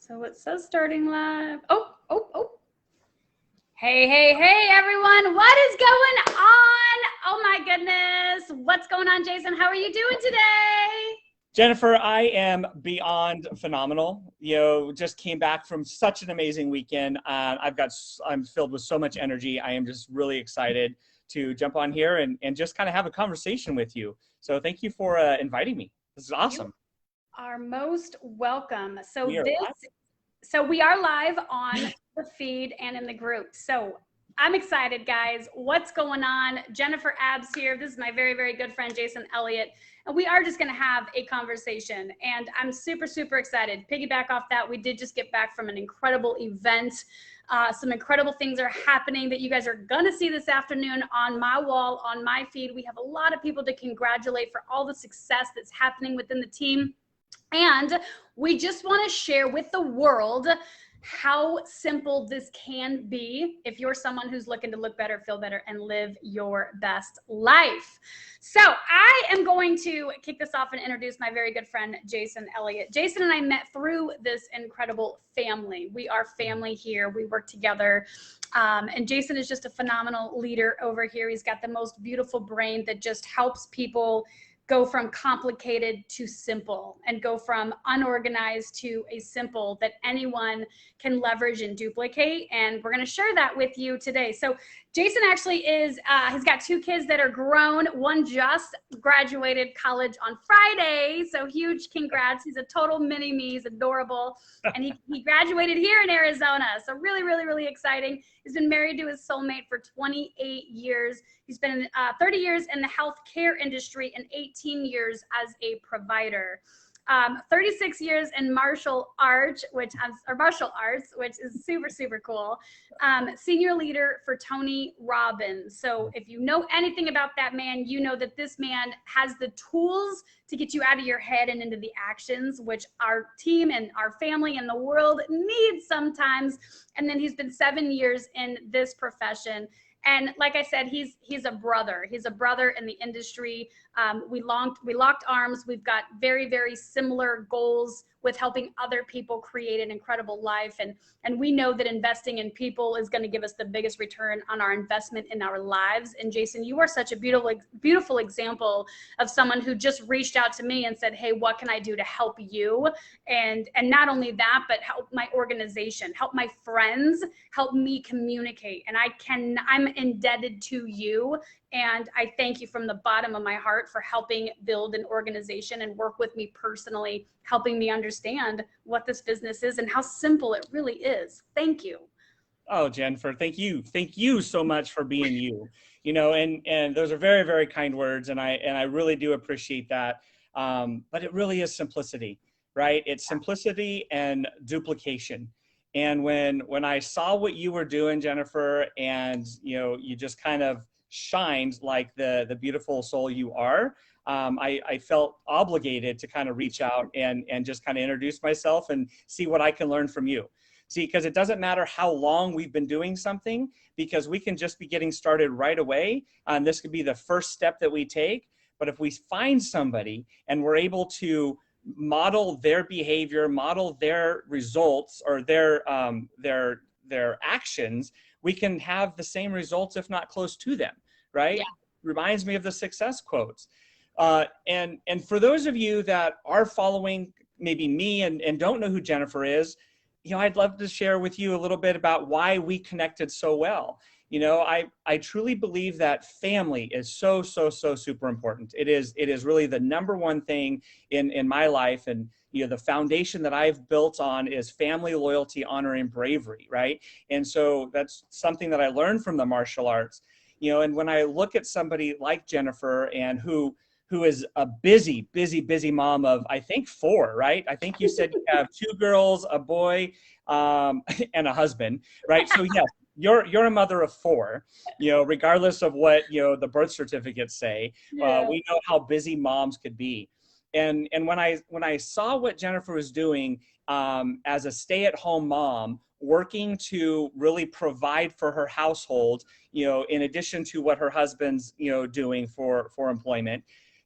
So it says starting live. Oh. Hey, everyone. What is going on? Oh my goodness. What's going on, Jason? How are you doing today? Jennifer, I am beyond phenomenal. Just came back from such an amazing weekend. I'm filled with so much energy. I am just really excited to jump on here and just kind of have a conversation with you. So thank you for inviting me. This is awesome. You are most welcome. We we are live on the feed and in the group. So I'm excited, guys. What's going on? Jennifer Abbs here. This is my very, very good friend, Jason Elliott. And we are just going to have a conversation. And I'm super, super excited. Piggyback off that, we did just get back from an incredible event. Some incredible things are happening that you guys are going to see this afternoon on my wall, on my feed. We have a lot of people to congratulate for all the success that's happening within the team. And we just want to share with the world how simple this can be if you're someone who's looking to look better, feel better, and live your best life. So I am going to kick this off and introduce my very good friend, Jason Elliott. Jason and I met through this incredible family. We are family here. We work together. And Jason is just a phenomenal leader over here. He's got the most beautiful brain that just helps people go from complicated to simple and go from unorganized to a simple that anyone can leverage and duplicate. And we're going to share that with you today. So Jason actually he's got two kids that are grown. One just graduated college on Friday. So huge congrats. He's a total mini me. He's adorable. And he graduated here in Arizona. So really, really, really exciting. He's been married to his soulmate for 28 years. He's been 30 years in the healthcare industry and 18 years as a provider. 36 years in martial arts, which is super, super cool. Senior leader for Tony Robbins. So if you know anything about that man, you know that this man has the tools to get you out of your head and into the actions, which our team and our family and the world needs sometimes. And then he's been 7 years in this profession. And like I said, he's a brother. He's a brother in the industry. We locked arms. We've got very, very similar goals with helping other people create an incredible life. And we know that investing in people is going to give us the biggest return on our investment in our lives. And Jason, you are such a beautiful example of someone who just reached out to me and said, hey, what can I do to help you? And not only that, but help my organization, help my friends, help me communicate. And I'm indebted to you. And I thank you from the bottom of my heart for helping build an organization and work with me personally, helping me understand what this business is and how simple it really is. Thank you. Oh, Jennifer, thank you. Thank you so much for being you. And those are very, very kind words. And I really do appreciate that. But it really is simplicity, right? It's simplicity and duplication. And when I saw what you were doing, Jennifer, and you just kind of shined like the beautiful soul you are, I felt obligated to kind of reach out and just kind of introduce myself and see what I can learn from you. See, because it doesn't matter how long we've been doing something, because we can just be getting started right away. This could be the first step that we take. But if we find somebody and we're able to model their behavior, model their results or their actions, we can have the same results, if not close to them, right? Yeah. Reminds me of the success quotes. And for those of you that are following maybe me and don't know who Jennifer is, I'd love to share with you a little bit about why we connected so well. I truly believe that family is so super important. It is really the number one thing in my life. And, the foundation that I've built on is family, loyalty, honor, and bravery, right? And so that's something that I learned from the martial arts, and when I look at somebody like Jennifer and who is a busy mom of, I think 4, right? I think you said you have 2 girls, a boy, and a husband, right? So yes, you're a mother of 4, regardless of what, the birth certificates say. Yeah. We know how busy moms could be. And when I saw what Jennifer was doing as a stay-at-home mom, working to really provide for her household, in addition to what her husband's, doing for employment,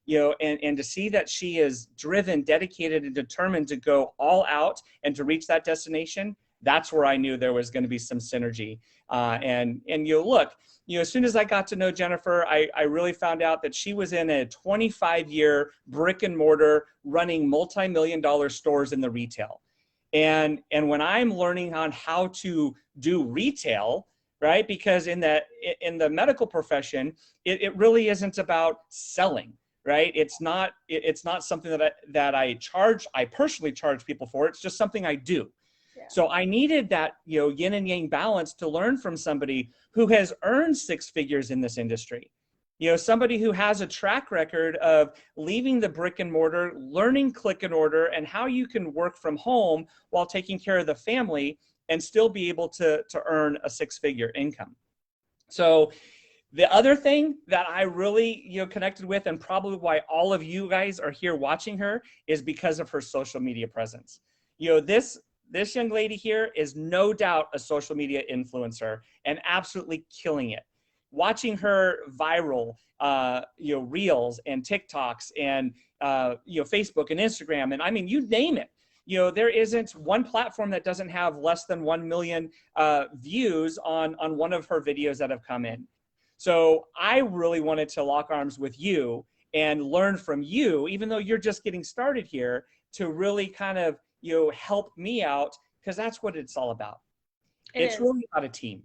and to see that she is driven, dedicated, and determined to go all out and to reach that destination, that's where I knew there was going to be some synergy. And look, as soon as I got to know Jennifer, I really found out that she was in a 25-year brick and mortar running multi-million-dollar stores in the retail. And when I'm learning on how to do retail, right? Because in the medical profession, it really isn't about selling, right? It's not something that I personally charge people for. It's just something I do. Yeah. So I needed that, yin and yang balance to learn from somebody who has earned six figures in this industry. Somebody who has a track record of leaving the brick and mortar, learning click and order, and how you can work from home while taking care of the family and still be able to earn a six-figure income. So the other thing that I really connected with, and probably why all of you guys are here watching her, is because of her social media presence. This young lady here is no doubt a social media influencer and absolutely killing it. Watching her viral, reels and TikToks and, Facebook and Instagram, and I mean, you name it. There isn't one platform that doesn't have less than 1 million views on one of her videos that have come in. So I really wanted to lock arms with you and learn from you, even though you're just getting started here, to really kind of help me out, because that's what it's all about. It's really about a team,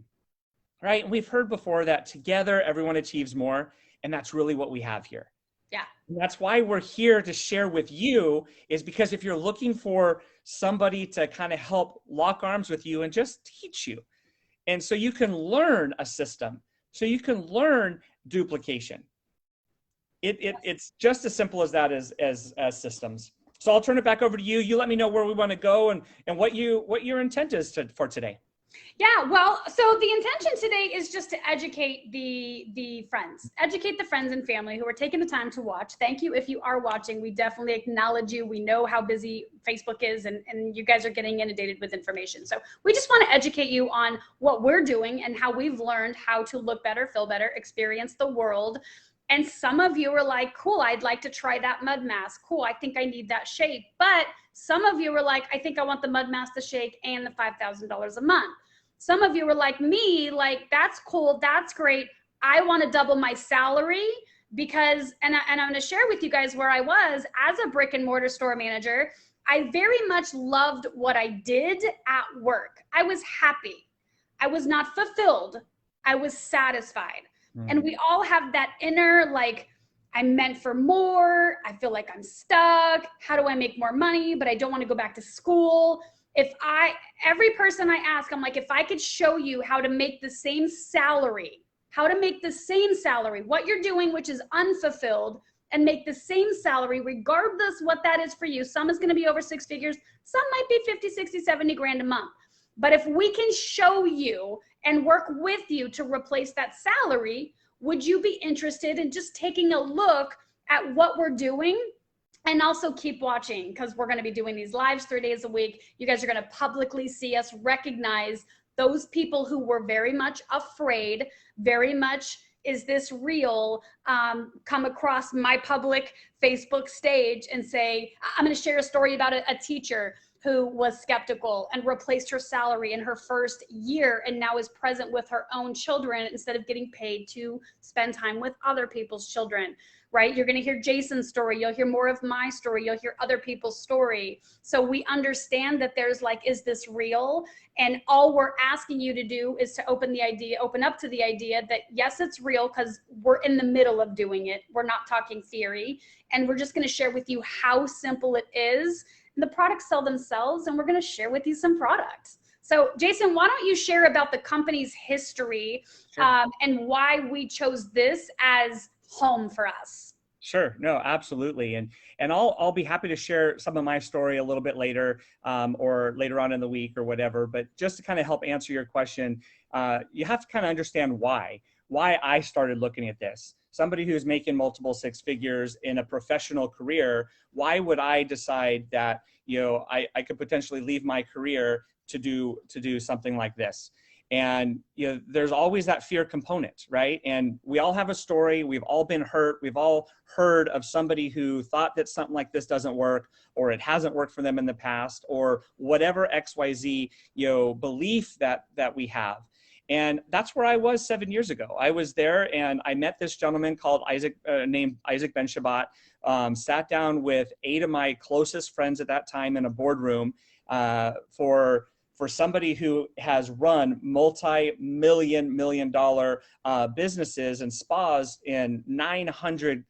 right? And we've heard before that together everyone achieves more, and that's really what we have here. Yeah. And that's why we're here to share with you, is because if you're looking for somebody to kind of help lock arms with you and just teach you, and so you can learn a system, so you can learn duplication. It's just as simple as that, as systems. So I'll turn it back over to you. You let me know where we want to go and what your intent is for today. Yeah, well, so the intention today is just to educate the friends, educate the friends and family who are taking the time to watch. Thank you if you are watching. We definitely acknowledge you. We know how busy Facebook is, and you guys are getting inundated with information. So we just want to educate you on what we're doing and how we've learned how to look better, feel better, experience the world. And some of you are like, cool, I'd like to try that mud mask. Cool, I think I need that shake. But some of you are like, I think I want the mud mask, the shake, and the $5,000 a month. Some of you are like me, like, that's cool, that's great. I want to double my salary because, and I'm going to share with you guys where I was as a brick and mortar store manager. I very much loved what I did at work. I was happy. I was not fulfilled. I was satisfied. And we all have that inner, like, I'm meant for more. I feel like I'm stuck. How do I make more money? But I don't want to go back to school. Every person I ask, I'm like, if I could show you how to make the same salary, what you're doing, which is unfulfilled, and make the same salary, regardless what that is for you. Some is going to be over six figures. Some might be 50, 60, 70 grand a month. But if we can show you and work with you to replace that salary, would you be interested in just taking a look at what we're doing? And also keep watching, because we're going to be doing these lives 3 days a week. You guys are going to publicly see us recognize those people who were very much afraid, very much, is this real, come across my public Facebook stage and say, I'm going to share a story about a teacher who was skeptical and replaced her salary in her first year and now is present with her own children instead of getting paid to spend time with other people's children, right? You're going to hear Jason's story. You'll hear more of my story. You'll hear other people's story. So we understand that there's like, is this real? And all we're asking you to do is to open up to the idea that yes, it's real, because we're in the middle of doing it. We're not talking theory. And we're just going to share with you how simple it is. The products sell themselves, and we're going to share with you some products. So Jason, why don't you share about the company's history, sure, and why we chose this as home for us? Sure. No, absolutely. And I'll be happy to share some of my story a little bit later, or later on in the week or whatever. But just to kind of help answer your question, you have to kind of understand why I started looking at this. Somebody who's making multiple six figures in a professional career, why would I decide that, I could potentially leave my career to do something like this? And there's always that fear component, right? And we all have a story. We've all been hurt. We've all heard of somebody who thought that something like this doesn't work, or it hasn't worked for them in the past, or whatever XYZ belief that we have. And that's where I was 7 years ago. I was there, and I met this gentleman called Isaac, named Isaac Ben Shabbat. Sat down with 8 of my closest friends at that time in a boardroom for somebody who has run multi-million dollar businesses and spas in 900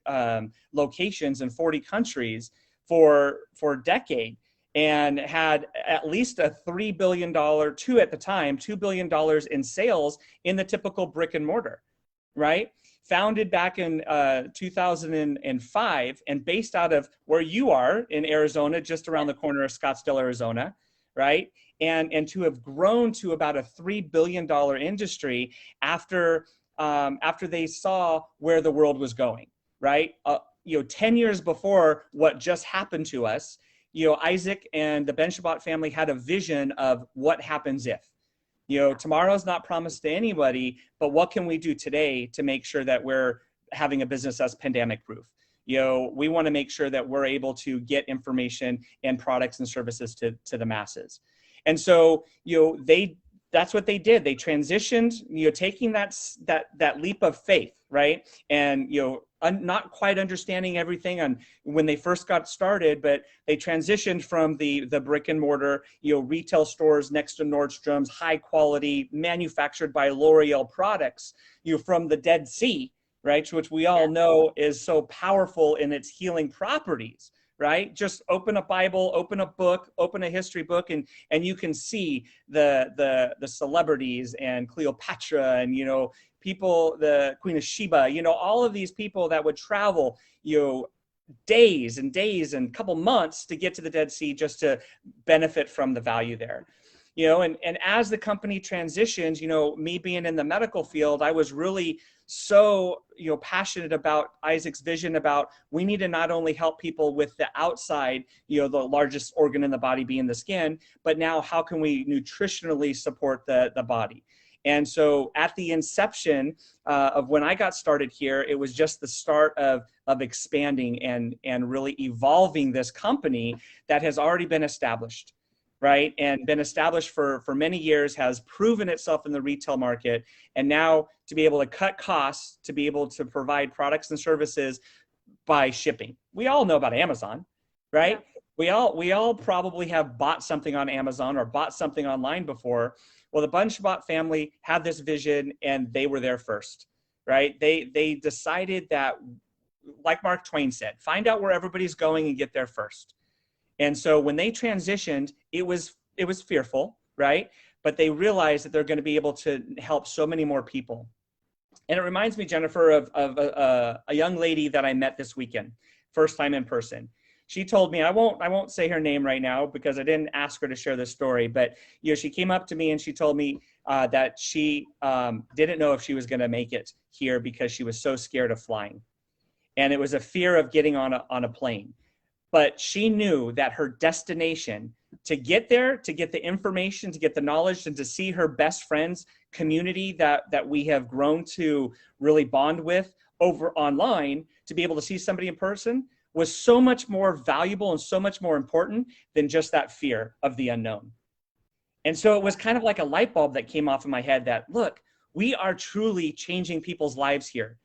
locations in 40 countries for a decade, and had at least a $3 billion, $2 billion in sales in the typical brick and mortar, right? Founded back in 2005 and based out of where you are in Arizona, just around the corner of Scottsdale, Arizona, right? And to have grown to about a $3 billion industry after they saw where the world was going, right? 10 years before what just happened to us, Isaac and the Ben Shabbat family had a vision of what happens if. Tomorrow's not promised to anybody, but what can we do today to make sure that we're having a business that's pandemic proof? We want to make sure that we're able to get information and products and services to the masses. And so, that's what they did. They transitioned, taking that leap of faith, right? And, not quite understanding everything on when they first got started, but they transitioned from the brick and mortar, retail stores next to Nordstrom's, high quality, manufactured by L'Oreal products, from the Dead Sea, right? Which we all know is so powerful in its healing properties, right? Just open a Bible, open a book, open a history book, and you can see the celebrities and Cleopatra and, people, the Queen of Sheba, all of these people that would travel, days and days and couple months to get to the Dead Sea just to benefit from the value there. And as the company transitions, me being in the medical field, I was really so, passionate about Isaac's vision about we need to not only help people with the outside, the largest organ in the body being the skin, but now how can we nutritionally support the body? And so at the inception of when I got started here, it was just the start of expanding and really evolving this company that has already been established, right? And been established for many years, has proven itself in the retail market. And now to be able to cut costs, to be able to provide products and services by shipping. We all know about Amazon, right? Yeah. We all probably have bought something on Amazon or bought something online before. Well, the Ben Shabbat family had this vision and they were there first, right? They decided that, like Mark Twain said, find out where everybody's going and get there first. And so when they transitioned, it was fearful, right? But they realized that they're going to be able to help so many more people. And it reminds me, Jennifer, of a young lady that I met this weekend, first time in person. She told me, I won't say her name right now because I didn't ask her to share this story, but she came up to me and she told me that she didn't know if she was going to make it here because she was so scared of flying. And it was a fear of getting on a plane. But she knew that her destination to get there, to get the information, to get the knowledge, and to see her best friends community that we have grown to really bond with over online, to be able to see somebody in person was so much more valuable and so much more important than just that fear of the unknown. And so it was kind of like a light bulb that came off in my head that, look, we are truly changing people's lives here.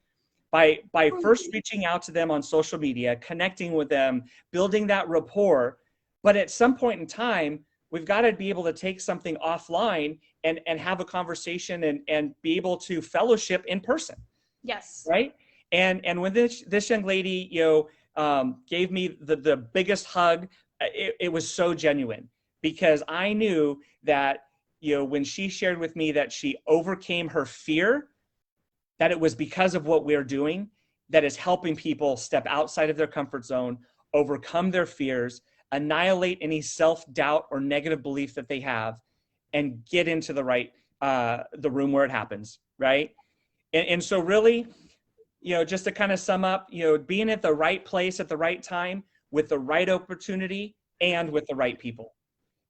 By first reaching out to them on social media, connecting with them, building that rapport. But at some point in time, we've got to be able to take something offline and have a conversation and be able to fellowship in person. Yes. Right. And when this young lady, gave me the biggest hug, it was so genuine because I knew that, when she shared with me that she overcame her fear, that it was because of what we're doing that is helping people step outside of their comfort zone, overcome their fears, annihilate any self-doubt or negative belief that they have, and get into the right, the room where it happens, right? And so really, just to kind of sum up, being at the right place at the right time with the right opportunity and with the right people.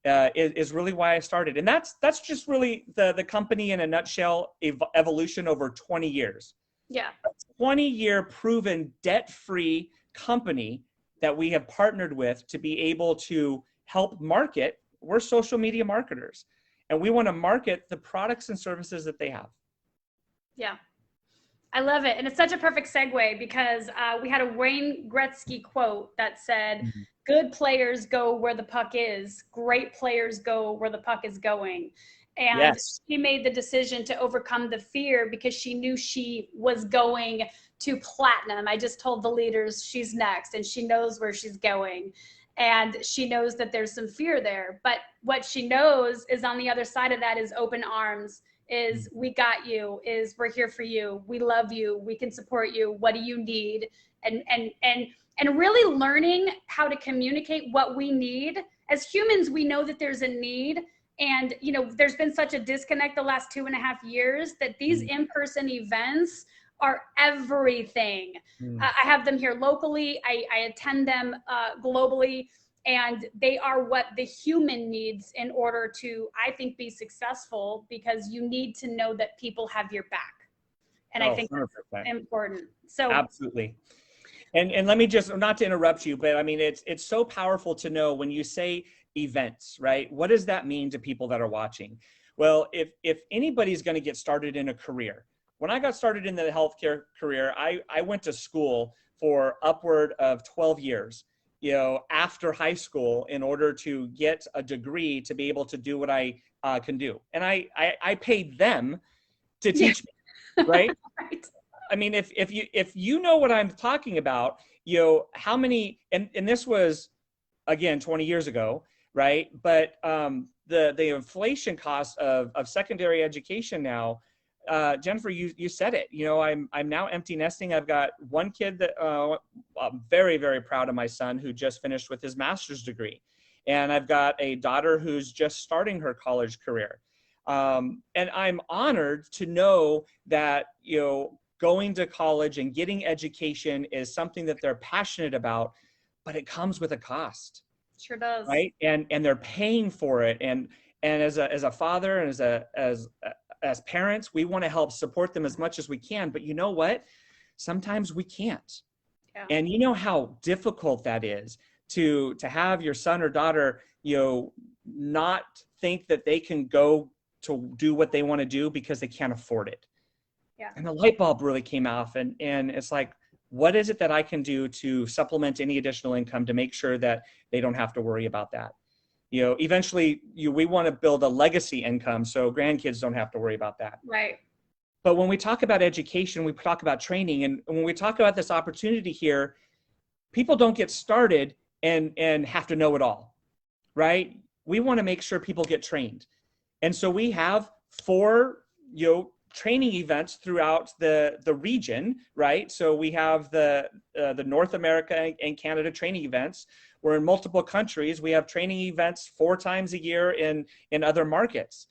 is really why I started. And that's just really the company in a nutshell, evolution over 20 years. Yeah. A 20-year proven debt-free company that we have partnered with to be able to help market. We're social media marketers, and we want to market the products and services that they have. Yeah. I love it. And it's such a perfect segue because we had a Wayne Gretzky quote that said, good players go where the puck is. Great players go where the puck is going. And Yes. she made the decision to overcome the fear because she knew she was going to platinum. I just told the leaders she's next and she knows where she's going. And she knows that there's some fear there. But what she knows is on the other side of that is open arms. Is we got you, is we're here for you, we love you, we can support you, what do you need? And really learning how to communicate what we need. As humans, we know that there's a need, and you know, there's been such a disconnect the last 2.5 years that these in-person events are everything. I have them here locally, I attend them globally, and they are what the human needs in order to, I think, be successful, because you need to know that people have your back. And I think 100%. that's important. So absolutely. And let me just, not to interrupt you, but I mean, it's so powerful to know when you say events, right? What does that mean to people that are watching? Well, if anybody's going to get started in a career, when I got started in the healthcare career, I went to school for upward of 12 years. You know, after high school, in order to get a degree to be able to do what I can do. And I paid them to teach me, right? Right. I mean, if you know what I'm talking about, you know, how many, and this was, again, 20 years ago, right? But the inflation cost of secondary education now, Jennifer, you said it. You know, I'm now empty nesting. I've got one kid that I'm very, very proud of, my son, who just finished with his master's degree, and I've got a daughter who's just starting her college career. And I'm honored to know that, you know, going to college and getting education is something that they're passionate about, but it comes with a cost. Sure does. Right, and they're paying for it, and as a father and as parents, we want to help support them as much as we can. But you know what? Sometimes we can't. Yeah. And you know how difficult that is to have your son or daughter, you know, not think that they can go to do what they want to do because they can't afford it. Yeah. And the light bulb really came off, and it's like, what is it that I can do to supplement any additional income to make sure that they don't have to worry about that? You know, eventually we want to build a legacy income so grandkids don't have to worry about that. Right. But when we talk about education, we talk about training. And when we talk about this opportunity here, people don't get started and have to know it all, right? We want to make sure people get trained. And so we have 4, you know, training events throughout the region, right? So we have the North America and Canada training events. We're in multiple countries. We have training events 4 times a year in other markets.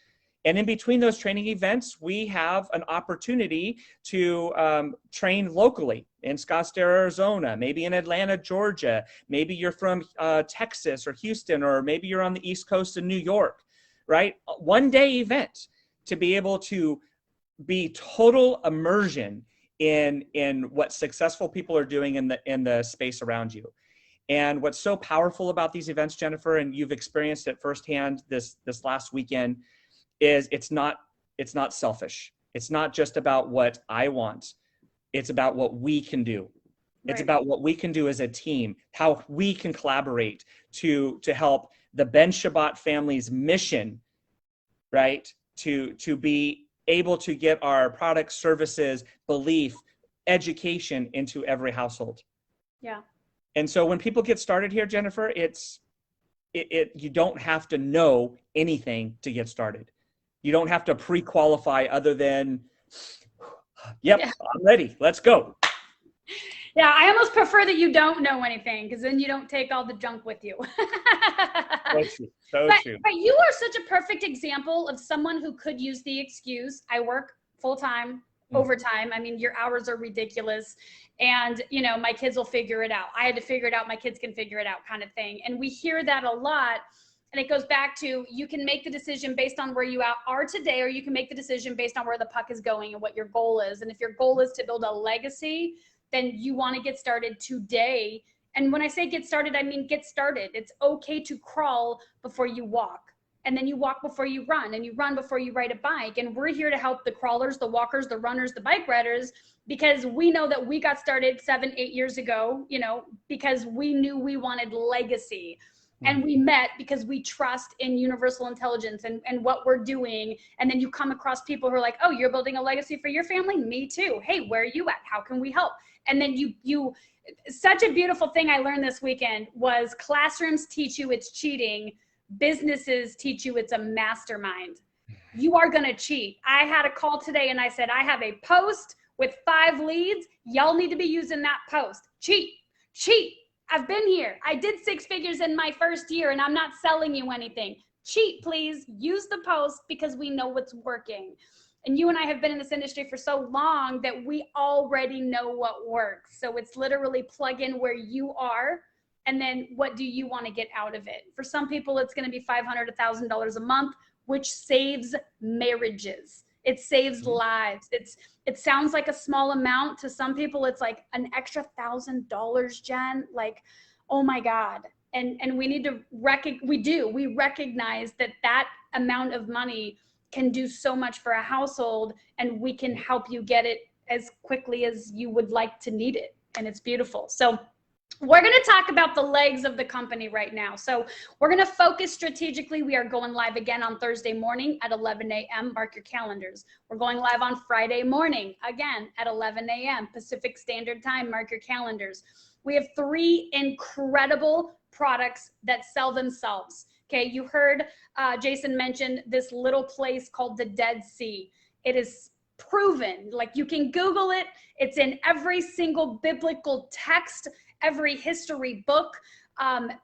And in between those training events, we have an opportunity to train locally in Scottsdale, Arizona, maybe in Atlanta, Georgia. Maybe you're from Texas or Houston, or maybe you're on the East Coast in New York, right? One-day event to be able to be total immersion in what successful people are doing in the space around you. And what's so powerful about these events, Jennifer, and you've experienced it firsthand this last weekend, is it's not selfish. It's not just about what I want. It's about what we can do. It's Right. about what we can do as a team, how we can collaborate to help the Ben Shabbat family's mission, right? To be able to get our products, services, belief, education into every household. Yeah. And so when people get started here, Jennifer, you don't have to know anything to get started. You don't have to pre-qualify other than, yep, yeah. I'm ready. Let's go. Yeah, I almost prefer that you don't know anything, because then you don't take all the junk with you. So true. So true. But you are such a perfect example of someone who could use the excuse, I work full-time, overtime. I mean, your hours are ridiculous. And, you know, my kids will figure it out. I had to figure it out. My kids can figure it out, kind of thing. And we hear that a lot. And it goes back to, you can make the decision based on where you are today, or you can make the decision based on where the puck is going and what your goal is. And if your goal is to build a legacy, then you want to get started today. And when I say get started, I mean get started. It's okay to crawl before you walk. And then you walk before you run, and you run before you ride a bike. And we're here to help the crawlers, the walkers, the runners, the bike riders, because we know that we got started 7, 8 years ago, you know, because we knew we wanted legacy. And we met because we trust in universal intelligence and what we're doing. And then you come across people who are like, oh, you're building a legacy for your family? Me too. Hey, where are you at? How can we help? And then you such a beautiful thing I learned this weekend was, classrooms teach you it's cheating. Businesses teach you it's a mastermind. You are going to cheat. I had a call today and I said, I have a post with 5 leads. Y'all need to be using that post. Cheat, cheat. I've been here. I did 6 figures in my first year, and I'm not selling you anything. Cheat, please. Use the post, because we know what's working. And you and I have been in this industry for so long that we already know what works. So it's literally plug in where you are, and then what do you want to get out of it? For some people, it's going to be $500 to $1,000 a month, which saves marriages. It saves lives. It sounds like a small amount. To some people, it's like an extra $1,000, Jen. Like, oh my God. And we need to we recognize that amount of money can do so much for a household, and we can help you get it as quickly as you would like to need it. And it's beautiful. So we're going to talk about the legs of the company right now. So we're going to focus strategically. We are going live again on Thursday morning at 11 a.m. Mark your calendars. We're going live on Friday morning, again, at 11 a.m. Pacific Standard Time. Mark your calendars. We have 3 incredible products that sell themselves. Okay, you heard Jason mention this little place called the Dead Sea. It is proven. Like, you can Google it. It's in every single biblical text, every history book.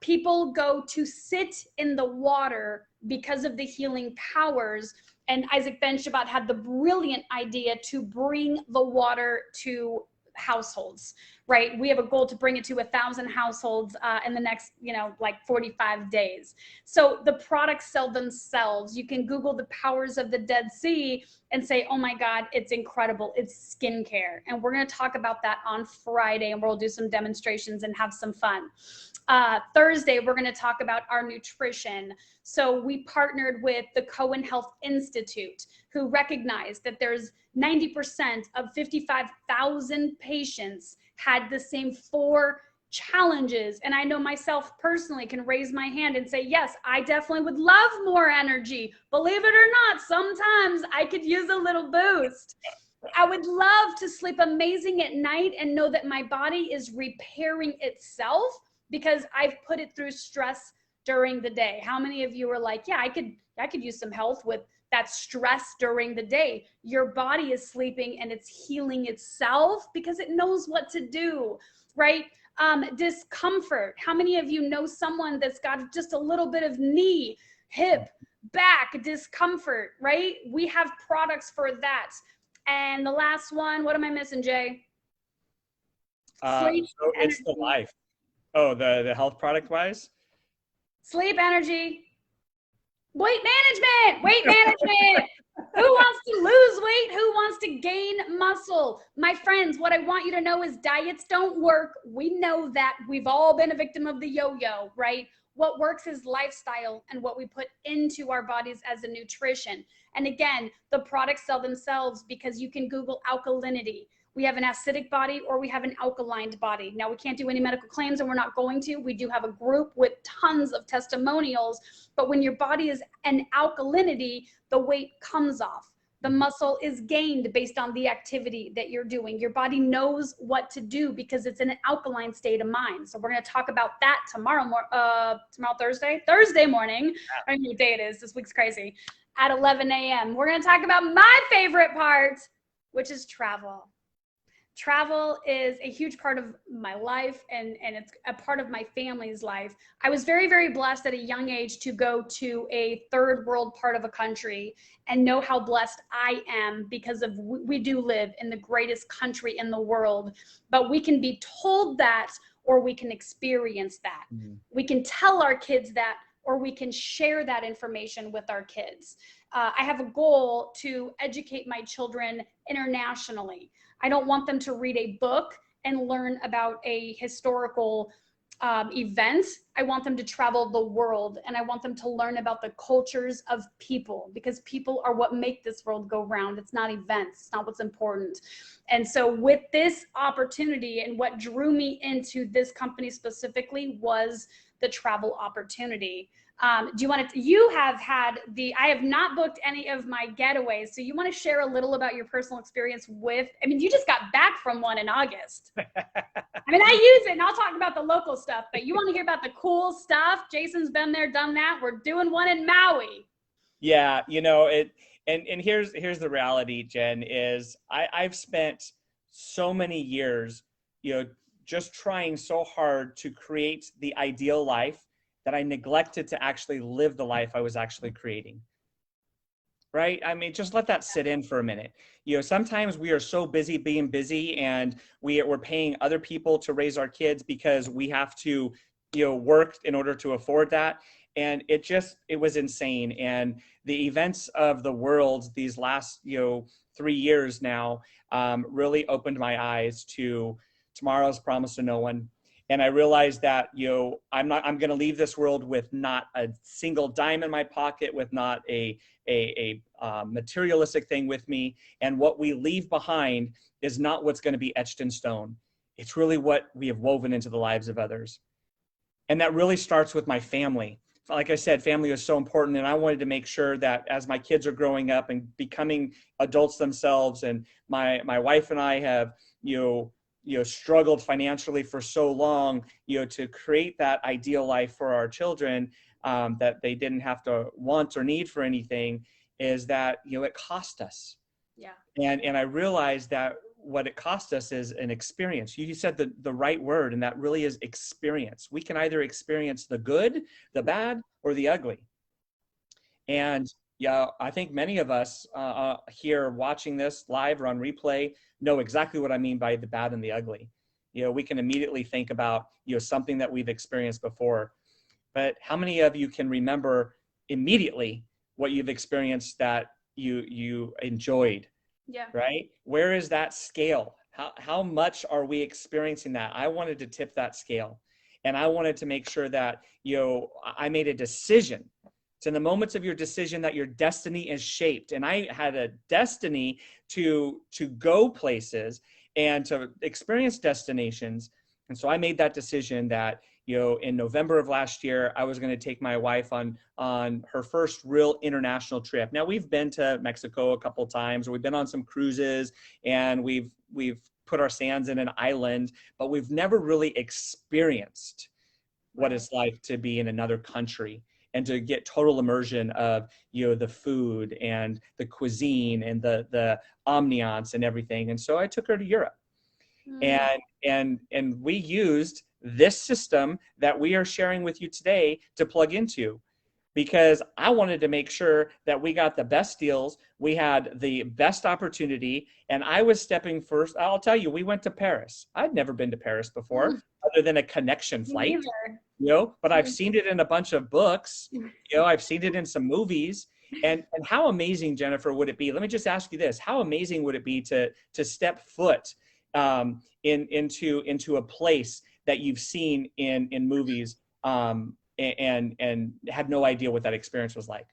People go to sit in the water because of the healing powers. And Isaac Ben Shabbat had the brilliant idea to bring the water to households, right? We have a goal to bring it to 1,000 households in the next, like 45 days. So the products sell themselves. You can Google the powers of the Dead Sea and say, oh my God, it's incredible. It's skincare. And we're going to talk about that on Friday, and we'll do some demonstrations and have some fun. Thursday, we're going to talk about our nutrition. So we partnered with the Cohen Health Institute, who recognized that there's 90% of 55,000 patients had the same 4 challenges. And I know myself personally can raise my hand and say, yes, I definitely would love more energy. Believe it or not, sometimes I could use a little boost. I would love to sleep amazing at night and know that my body is repairing itself because I've put it through stress during the day. How many of you are like, yeah, I could use some health with that stress during the day? Your body is sleeping and it's healing itself because it knows what to do, right? Discomfort. How many of you know someone that's got just a little bit of knee, hip, back discomfort, right? We have products for that. And the last one, what am I missing, Jay? Sleep, so it's the life. Oh, the health product wise? Sleep, energy, weight management. Who wants to lose weight? Who wants to gain muscle? My friends, what I want you to know is diets don't work. We know that. We've all been a victim of the yo-yo, right? What works is lifestyle and what we put into our bodies as a nutrition. And again, the products sell themselves because you can Google alkalinity. We have an acidic body or we have an alkaline body. Now, we can't do any medical claims and we're not going to. We do have a group with tons of testimonials, but when your body is an alkalinity, the weight comes off. The muscle is gained based on the activity that you're doing. Your body knows what to do because it's in an alkaline state of mind. So we're going to talk about that tomorrow Thursday morning. I don't know what day it is. This week's crazy. At 11 a.m. We're going to talk about my favorite part, which is travel. Travel is a huge part of my life and it's a part of my family's life. I was very, very blessed at a young age to go to a third world part of a country and know how blessed I am because of we do live in the greatest country in the world, but we can be told that or we can experience that. Mm-hmm. We can tell our kids that or we can share that information with our kids. I have a goal to educate my children internationally. I don't want them to read a book and learn about a historical event. I want them to travel the world, and I want them to learn about the cultures of people, because people are what make this world go round. It's not events. It's not what's important. And so with this opportunity, and what drew me into this company specifically was the travel opportunity. Do you want to, you have had I have not booked any of my getaways. So you want to share a little about your personal experience with, I mean, you just got back from one in August. I mean, I use it, and I'll talk about the local stuff, but you want to hear about the cool stuff? Jason's been there, done that. We're doing one in Maui. Yeah, you know, and here's the reality, Jen, is I've spent so many years, you know, just trying so hard to create the ideal life that I neglected to actually live the life I was actually creating. Right? I mean, just let that sit in for a minute. You know, sometimes we are so busy being busy, and we're paying other people to raise our kids because we have to, you know, work in order to afford that. And it was insane. And the events of the world these last, you know, 3 years now really opened my eyes to tomorrow's promise to no one. And I realized that, you know, I'm going to leave this world with not a single dime in my pocket, with not a materialistic thing with me. And what we leave behind is not what's going to be etched in stone. It's really what we have woven into the lives of others. And that really starts with my family. Like I said, family is so important. And I wanted to make sure that as my kids are growing up and becoming adults themselves, and my wife and I have, you know, struggled financially for so long, you know, to create that ideal life for our children, that they didn't have to want or need for anything, is that, you know, it cost us. Yeah. And I realized that what it cost us is an experience. You said the right word, and that really is experience. We can either experience the good, the bad, or the ugly. And yeah, I think many of us here watching this live or on replay know exactly what I mean by the bad and the ugly. You know, we can immediately think about, you know, something that we've experienced before. But how many of you can remember immediately what you've experienced that you enjoyed? Yeah. Right? Where is that scale? How much are we experiencing that? I wanted to tip that scale, and I wanted to make sure that, you know, I made a decision. It's in the moments of your decision that your destiny is shaped. And I had a destiny to go places and to experience destinations. And so I made that decision that, you know, in November of last year, I was going to take my wife on her first real international trip. Now, we've been to Mexico a couple of times, or we've been on some cruises, and we've put our sands in an island, but we've never really experienced what it's like to be in another country and to get total immersion of, you know, the food and the cuisine and the ambiance and everything. And so I took her to Europe. And we used this system that we are sharing with you today to plug into, because I wanted to make sure that we got the best deals, we had the best opportunity, and I was stepping first. I'll tell you, we went to Paris. I'd never been to Paris before, other than a connection flight, you know, but I've seen it in a bunch of books, you know, I've seen it in some movies. And how amazing, Jennifer, would it be? Let me just ask you this. How amazing would it be to step foot into a place that you've seen in movies, and had no idea what that experience was like?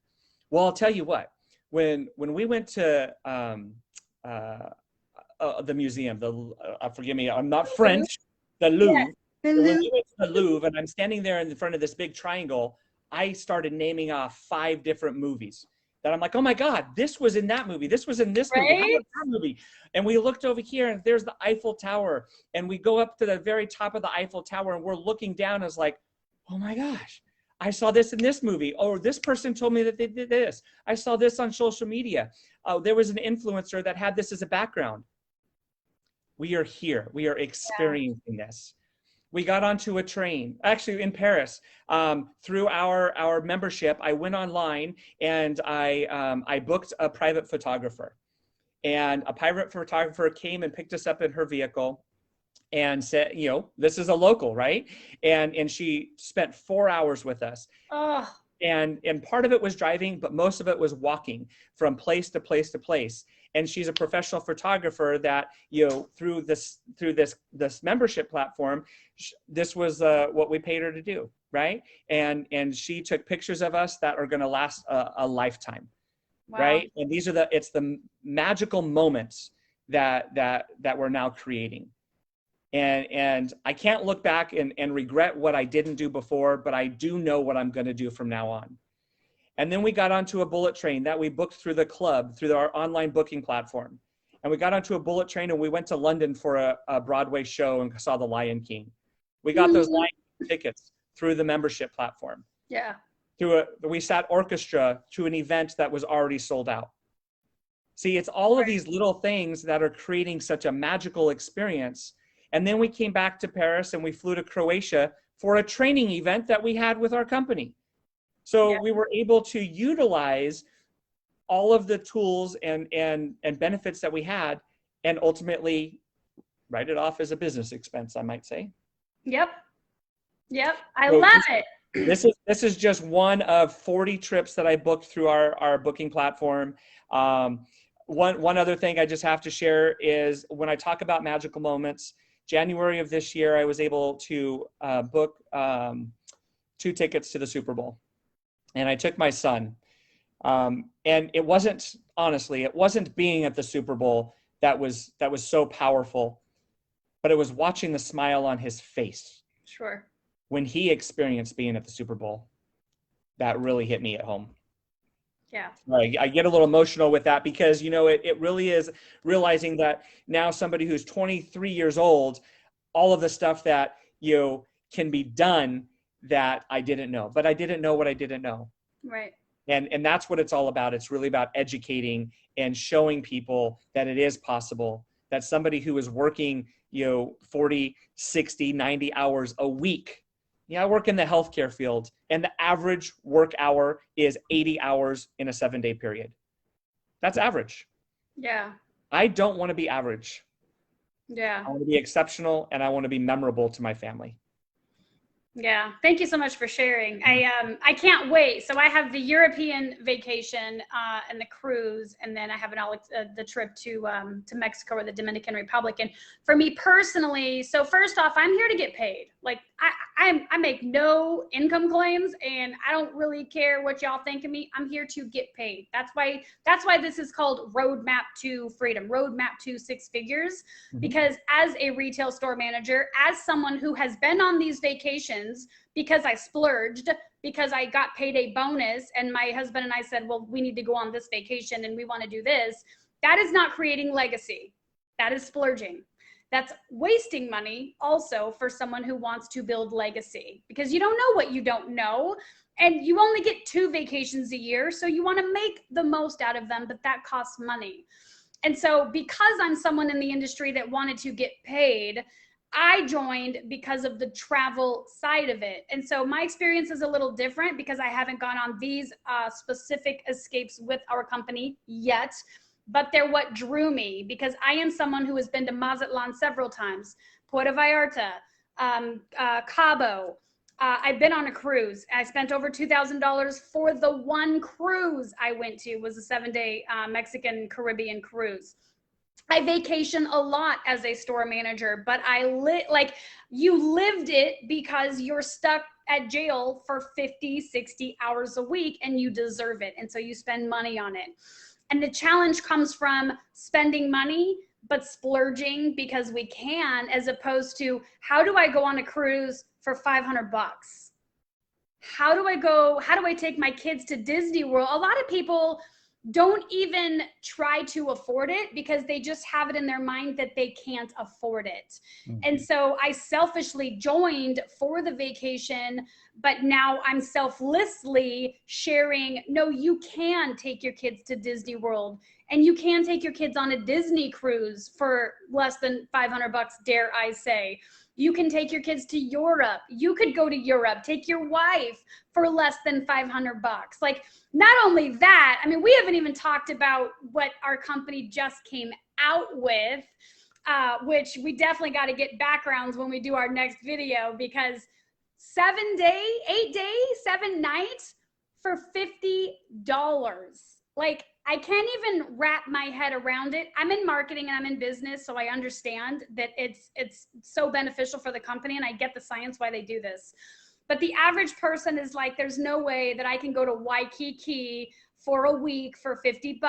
Well, I'll tell you what, when we went to the museum, forgive me, I'm not French, the Louvre. Yes. When we went to the Louvre and I'm standing there in front of this big triangle, I started naming off 5 different movies that I'm like, oh my God, this was in that movie. This was in this movie. How about that movie? And we looked over here and there's the Eiffel Tower. And we go up to the very top of the Eiffel Tower and we're looking down as like, oh my gosh, I saw this in this movie. Or this person told me that they did this. I saw this on social media. There was an influencer that had this as a background. We are here. We are experiencing this. We got onto a train, actually in Paris, through our membership. I went online and I booked a private photographer, and a private photographer came and picked us up in her vehicle and said, you know, this is a local, right? And she spent 4 hours with us. Oh. And part of it was driving, but most of it was walking from place to place to place. And she's a professional photographer that, you know, through this membership platform, this was what we paid her to do, right? And she took pictures of us that are going to last a lifetime. Wow. Right? And these are it's the magical moments that we're now creating. And I can't look back and regret what I didn't do before, but I do know what I'm going to do from now on. And then we got onto a bullet train that we booked through the club, through our online booking platform. And we got onto a bullet train and we went to London for a Broadway show and saw The Lion King. We got those Lion King tickets through the membership platform. Yeah. We sat orchestra to an event that was already sold out. See, it's all of these little things that are creating such a magical experience. And then we came back to Paris and we flew to Croatia for a training event that we had with our company. So we were able to utilize all of the tools and benefits that we had and ultimately write it off as a business expense, I might say. Yep. I love it. This is just one of 40 trips that I booked through our booking platform. One other thing I just have to share is when I talk about magical moments, January of this year, I was able to book 2 tickets to the Super Bowl. And I took my son. And it wasn't, honestly, it wasn't being at the Super Bowl that was so powerful, but it was watching the smile on his face. Sure. When he experienced being at the Super Bowl. That really hit me at home. Yeah. I get a little emotional with that because, you know, it really is realizing that now somebody who's 23 years old, all of the stuff that, you know, can be done that I didn't know, but I didn't know what I didn't know. Right. And that's what it's all about. It's really about educating and showing people that it is possible, that somebody who is working, you know, 40, 60, 90 hours a week. Yeah, I work in the healthcare field, and the average work hour is 80 hours in a 7-day period. That's average. Yeah. I don't want to be average. Yeah. I want to be exceptional, and I want to be memorable to my family. Yeah. Thank you so much for sharing. I can't wait. So I have the European vacation and the cruise, and then I have the trip to Mexico or the Dominican Republic. And for me personally, so first off, I'm here to get paid. Like I make no income claims, and I don't really care what y'all think of me. I'm here to get paid. That's why this is called Roadmap to Freedom, Roadmap to 6 figures. Because as a retail store manager, as someone who has been on these vacations because I splurged, because I got paid a bonus, and my husband and I said, well, we need to go on this vacation and we want to do this. That is not creating legacy. That is splurging. That's wasting money also for someone who wants to build legacy, because you don't know what you don't know, and you only get 2 vacations a year. So you want to make the most out of them, but that costs money. And so because I'm someone in the industry that wanted to get paid, I joined because of the travel side of it. And so my experience is a little different because I haven't gone on these specific escapes with our company yet, but they're what drew me, because I am someone who has been to Mazatlan several times, Puerto Vallarta, Cabo. I've been on a cruise. I spent over $2,000 for the one cruise I went to. It was a 7-day Mexican Caribbean cruise. I vacation a lot as a store manager, but you lived it because you're stuck at jail for 50, 60 hours a week and you deserve it. And so you spend money on it. And the challenge comes from spending money, but splurging because we can, as opposed to, how do I go on a cruise for $500? How do I take my kids to Disney World? A lot of people don't even try to afford it because they just have it in their mind that they can't afford it. And so I selfishly joined for the vacation, but now I'm selflessly sharing, no, you can take your kids to Disney World, and you can take your kids on a Disney cruise for less than $500, dare I say. You can take your kids to Europe. You could go to Europe, take your wife for less than $500. Like, not only that, I mean, we haven't even talked about what our company just came out with, which we definitely got to get backgrounds when we do our next video, because 7 nights for $50. Like, I can't even wrap my head around it. I'm in marketing and I'm in business, so I understand that it's so beneficial for the company, and I get the science why they do this. But the average person is like, there's no way that I can go to Waikiki for a week for $50.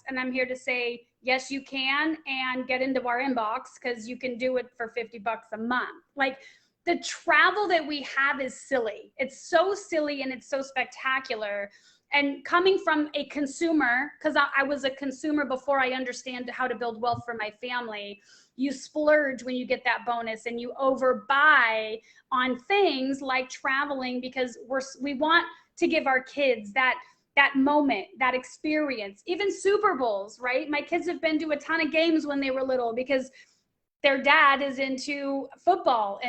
And I'm here to say, yes, you can, and get into our inbox because you can do it for $50 a month. Like, the travel that we have is silly. It's so silly and it's so spectacular. And coming from a consumer, because I was a consumer before I understand how to build wealth for my family, you splurge when you get that bonus and you overbuy on things like traveling because we want to give our kids that moment, that experience. Even Super Bowls, right? My kids have been to a ton of games when they were little because their dad is into football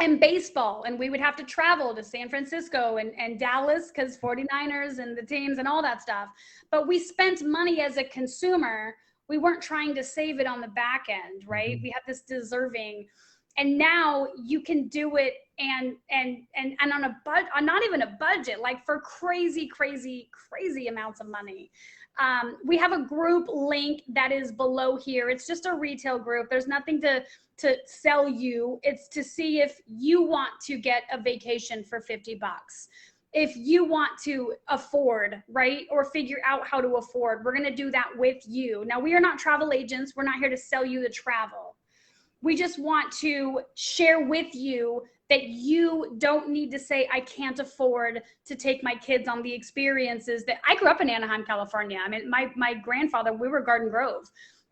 and baseball, and we would have to travel to San Francisco and Dallas because 49ers and the teams and all that stuff. But we spent money as a consumer. We weren't trying to save it on the back end, right? Mm-hmm. We have this deserving, and now you can do it and on a budget, not even a budget, like for crazy amounts of money. We have a group link that is below here. It's just a retail group. There's nothing to sell you. It's to see if you want to get a vacation for $50. If you want to afford, right? Or figure out how to afford, we're going to do that with you. Now, we are not travel agents. We're not here to sell you the travel. We just want to share with you that you don't need to say, I can't afford to take my kids on the experiences that I grew up in Anaheim, California. I mean, my grandfather, we were Garden Grove.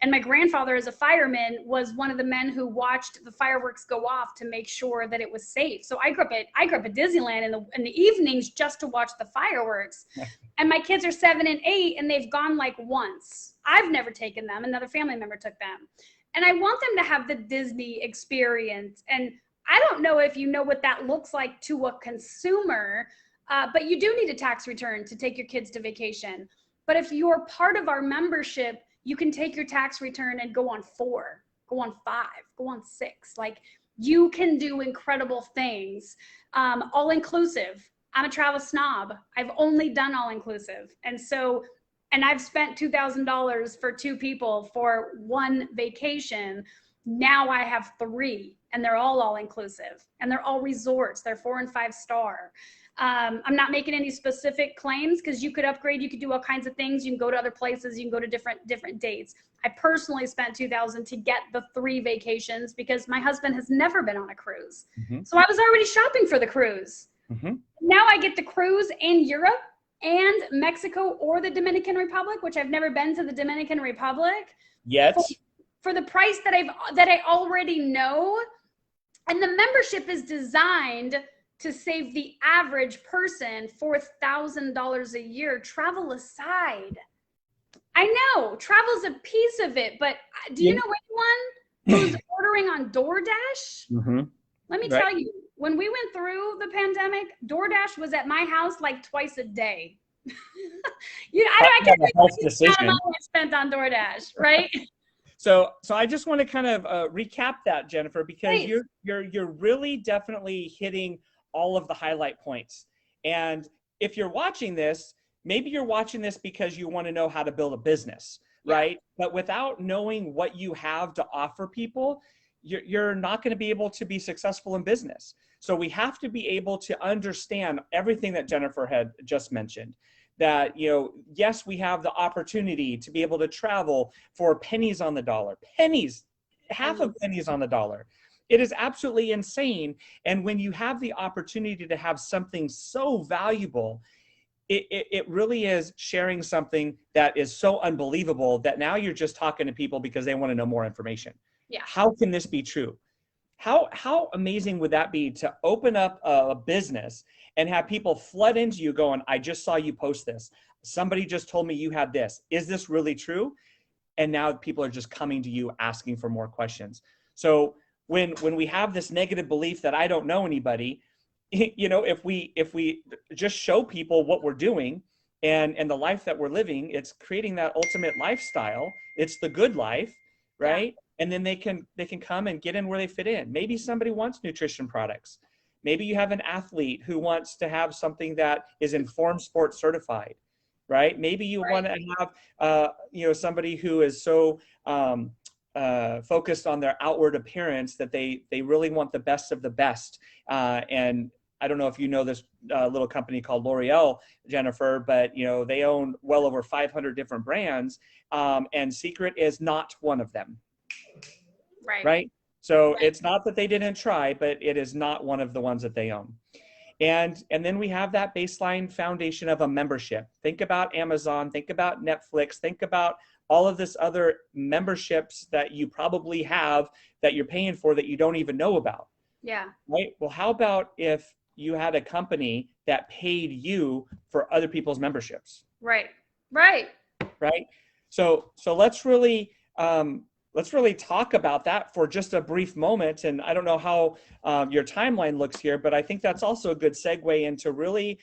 And my grandfather, as a fireman, was one of the men who watched the fireworks go off to make sure that it was safe. So I grew up at Disneyland in the evenings just to watch the fireworks. And my kids are 7 and 8, and they've gone like once. I've never taken them. Another family member took them. And I want them to have the Disney experience. And I don't know if you know what that looks like to a consumer, but you do need a tax return to take your kids to vacation. But if you're part of our membership, you can take your tax return and go on 4, go on 5, go on 6. Like, you can do incredible things. All inclusive. I'm a travel snob. I've only done all inclusive. And I've spent $2,000 for 2 people for 1 vacation. Now I have 3, and they're all inclusive, and they're all resorts. They're 4 and 5 star. I'm not making any specific claims because you could upgrade, you could do all kinds of things. You can go to other places, you can go to different dates. I personally spent $2,000 to get the 3 vacations because my husband has never been on a cruise. Mm-hmm. So I was already shopping for the cruise. Mm-hmm. Now I get the cruise in Europe and Mexico or the Dominican Republic, which I've never been to the Dominican Republic yet. For the price that I already know. And the membership is designed to save the average person $4,000 a year, travel aside. I know travel's a piece of it, but do you know anyone who's ordering on DoorDash? Mm-hmm. Let me tell you, when we went through the pandemic, DoorDash was at my house like twice a day. I can't think of the amount of money I spent on DoorDash, right? So I just want to kind of recap that, Jennifer, because you're really definitely hitting all of the highlight points. And if you're watching this, maybe you're watching this because you want to know how to build a business, right? But without knowing what you have to offer people, you're not going to be able to be successful in business. So we have to be able to understand everything that Jennifer had just mentioned. That, yes, we have the opportunity to be able to travel for pennies on the dollar, half of pennies on the dollar. It is absolutely insane. And when you have the opportunity to have something so valuable, it really is sharing something that is so unbelievable that now you're just talking to people because they want to know more information. Yeah. How can this be true? How amazing would that be to open up a business and have people flood into you going, I just saw you post this. Somebody just told me you had this. Is this really true? And now people are just coming to you asking for more questions. So when we have this negative belief that I don't know anybody, if we just show people what we're doing and the life that we're living, it's creating that ultimate lifestyle. It's the good life, right? Yeah. And then they can come and get in where they fit in. Maybe somebody wants nutrition products. Maybe you have an athlete who wants to have something that is Informed Sports certified, right? Maybe you want to have, somebody who is so focused on their outward appearance that they really want the best of the best. And I don't know if you know this little company called L'Oreal, Jennifer, but they own well over 500 different brands, and Secret is not one of them. Right? So it's not that they didn't try, but it is not one of the ones that they own. And then we have that baseline foundation of a membership. Think about Amazon, think about Netflix, think about all of this other memberships that you probably have that you're paying for that you don't even know about. Yeah. Right? Well, how about if you had a company that paid you for other people's memberships? Right. So let's really talk about that for just a brief moment. And I don't know how your timeline looks here, but I think that's also a good segue into really,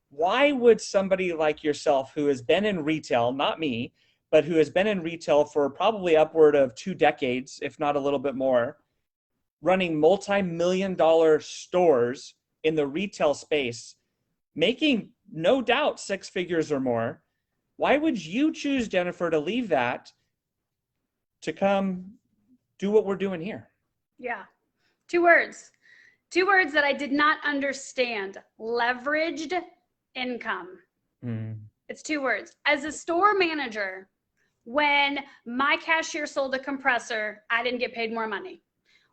why would somebody like yourself, who has been in retail, not me, but who has been in retail for probably upward of 2 decades, if not a little bit more, running multi-million-dollar stores in the retail space, making no doubt 6 figures or more, why would you choose, Jennifer, to leave that to come do what we're doing here? Yeah. 2 words. 2 words that I did not understand. Leveraged income. It's 2 words. As a store manager, when my cashier sold a compressor, I didn't get paid more money.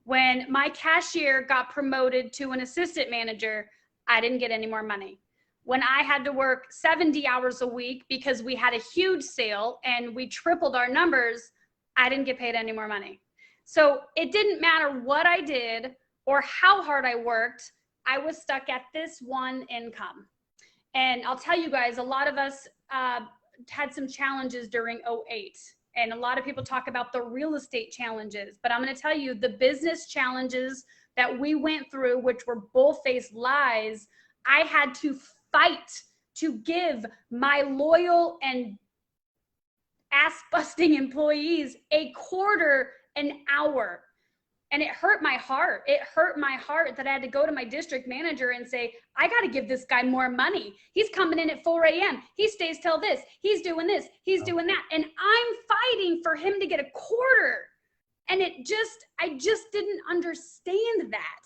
When my cashier got promoted to an assistant manager, I didn't get any more money. When I had to work 70 hours a week because we had a huge sale and we tripled our numbers, I didn't get paid any more money. So it didn't matter what I did or how hard I worked, I was stuck at this one income. And I'll tell you guys, a lot of us had some challenges during 2008. And a lot of people talk about the real estate challenges, but I'm going to tell you the business challenges that we went through, which were bull-faced lies. I had to fight to give my loyal and ass-busting employees a quarter an hour. And it hurt my heart. It hurt my heart that I had to go to my district manager and say, I got to give this guy more money. He's coming in at 4 a.m. He stays till this. He's doing this. He's doing that. And I'm fighting for him to get a quarter. And I just didn't understand that.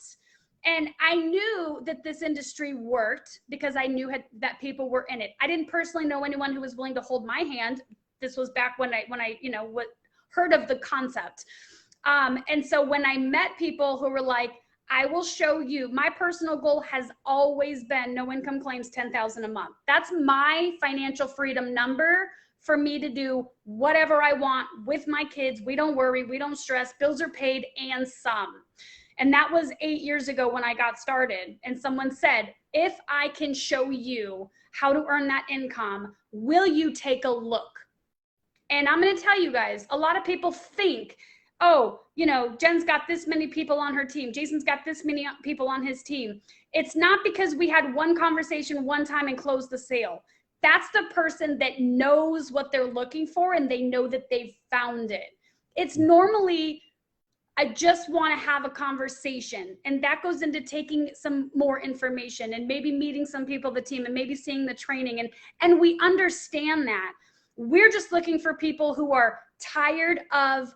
And I knew that this industry worked because I knew that people were in it. I didn't personally know anyone who was willing to hold my hand. This was back when I heard of the concept. And so when I met people who were like, I will show you, my personal goal has always been no income claims, $10,000 a month. That's my financial freedom number for me to do whatever I want with my kids. We don't worry, we don't stress, bills are paid and some. And that was 8 years ago when I got started. And someone said, if I can show you how to earn that income, will you take a look? And I'm going to tell you guys, a lot of people think, oh, Jen's got this many people on her team. Jason's got this many people on his team. It's not because we had one conversation one time and closed the sale. That's the person that knows what they're looking for and they know that they've found it. It's normally, I just want to have a conversation. And that goes into taking some more information and maybe meeting some people on the team and maybe seeing the training. And we understand that. We're just looking for people who are tired of,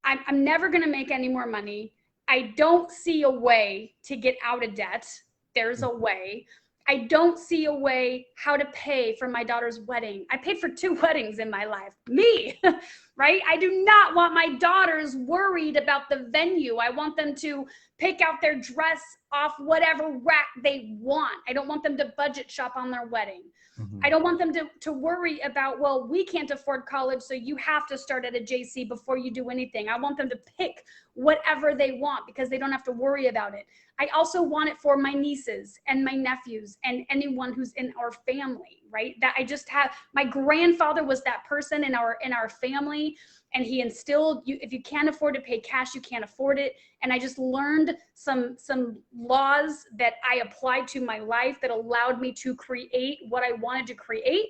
I'm never going to make any more money. I don't see a way to get out of debt. There's a way. I don't see a way how to pay for my daughter's wedding. I paid for 2 weddings in my life. Me, right? I do not want my daughters worried about the venue. I want them to pick out their dress off whatever rack they want. I don't want them to budget shop on their wedding. I don't want them to worry about, well, we can't afford college, so you have to start at a JC before you do anything. I want them to pick whatever they want because they don't have to worry about it. I also want it for my nieces and my nephews and anyone who's in our family, right? That I just have, my grandfather was that person in our family, and he instilled, if you can't afford to pay cash, you can't afford it. And I just learned some laws that I applied to my life that allowed me to create what I wanted to create.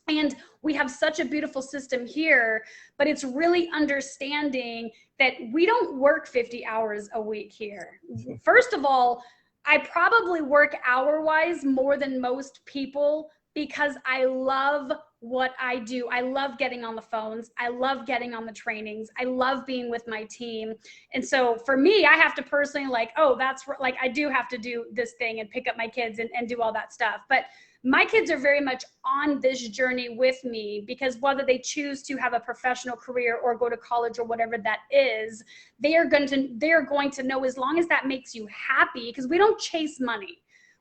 And we have such a beautiful system here, but it's really understanding that we don't work 50 hours a week here. First of all, I probably work hour-wise more than most people because I love what I do. I love getting on the phones. I love getting on the trainings. I love being with my team. And so for me, I have to personally like, oh, that's like, I do have to do this thing and pick up my kids and do all that stuff. But my kids are very much on this journey with me because whether they choose to have a professional career or go to college or whatever that is, they are going to know, as long as that makes you happy, because we don't chase money.